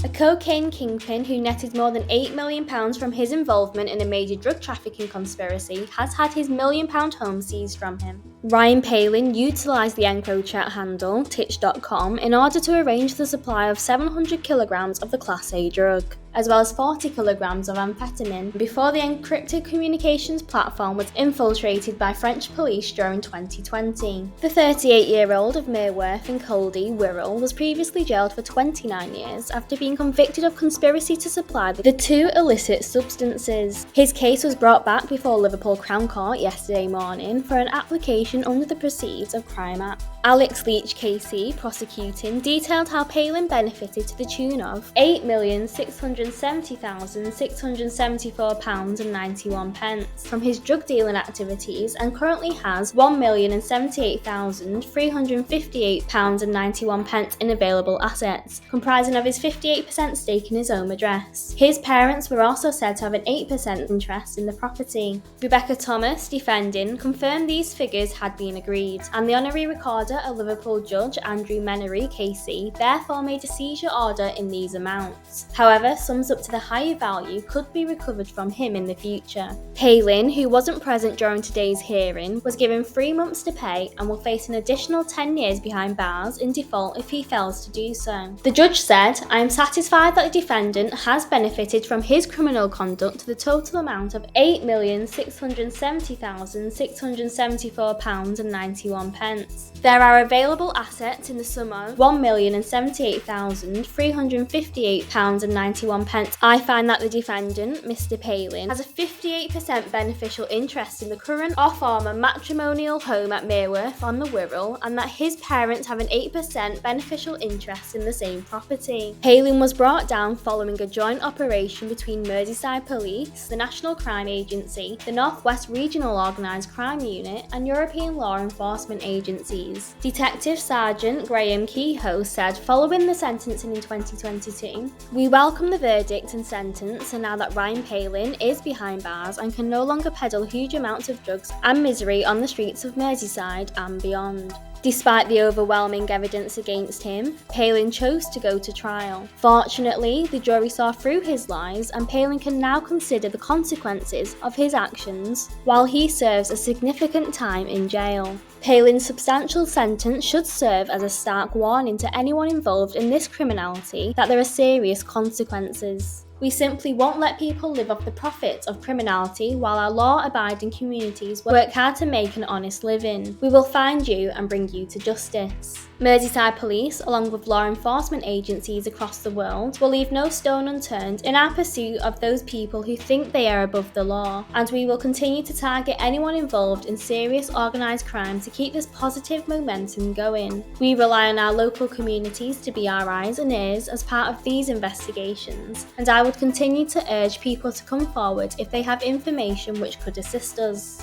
A cocaine kingpin who netted more than £8 million from his involvement in a major drug trafficking conspiracy has had his £1 million home seized from him. Ryan Palin utilised the EncroChat handle, titch.com, in order to arrange the supply of 700 kilograms of the Class A drug, as well as 40 kilograms of amphetamine, before the encrypted communications platform was infiltrated by French police during 2020. The 38-year-old of Mereworth in Caldy, Wirral, was previously jailed for 29 years after being convicted of conspiracy to supply the two illicit substances. His case was brought back before Liverpool Crown Court yesterday morning for an application under the Proceeds of Crime Act. Leach KC, prosecuting, detailed how Palin benefited to the tune of £8,670,674.91 from his drug dealing activities, and currently has £1,078,358.91 in available assets, comprising of his 58% stake in his home address. His parents were also said to have an 8% interest in the property. Rebecca Thomas, defending, confirmed these figures had been agreed, and the honorary recorder, a Liverpool judge, Leach KC, therefore made a seizure order in these amounts. However, sums up to the higher value could be recovered from him in the future. Palin, who wasn't present during today's hearing, was given 3 months to pay and will face an additional 10 years behind bars in default if he fails to do so. The judge said, "I am satisfied that the defendant has benefited from his criminal conduct to the total amount of £8,670,674.91. There are available assets in the sum of £1,078,358.91. I find that the defendant, Mr. Palin, has a 58% beneficial interest in the current or former matrimonial home at Mereworth on the Wirral, and that his parents have an 8% beneficial interest in the same property." Palin was brought down following a joint operation between Merseyside Police, the National Crime Agency, the North West Regional Organised Crime Unit, and European law enforcement agencies. Detective Sergeant Graham Kehoe said following the sentencing in 2022, "We welcome the verdict and sentence, and now that Ryan Palin is behind bars and can no longer peddle huge amounts of drugs and misery on the streets of Merseyside and beyond." Despite the overwhelming evidence against him, Palin chose to go to trial. Fortunately, the jury saw through his lies, and Palin can now consider the consequences of his actions while he serves a significant time in jail. Palin's substantial sentence should serve as a stark warning to anyone involved in this criminality that there are serious consequences. We simply won't let people live off the profits of criminality while our law-abiding communities work hard to make an honest living. We will find you and bring you to justice. Merseyside Police, along with law enforcement agencies across the world, will leave no stone unturned in our pursuit of those people who think they are above the law, and we will continue to target anyone involved in serious organised crime to keep this positive momentum going. We rely on our local communities to be our eyes and ears as part of these investigations, and I would continue to urge people to come forward if they have information which could assist us.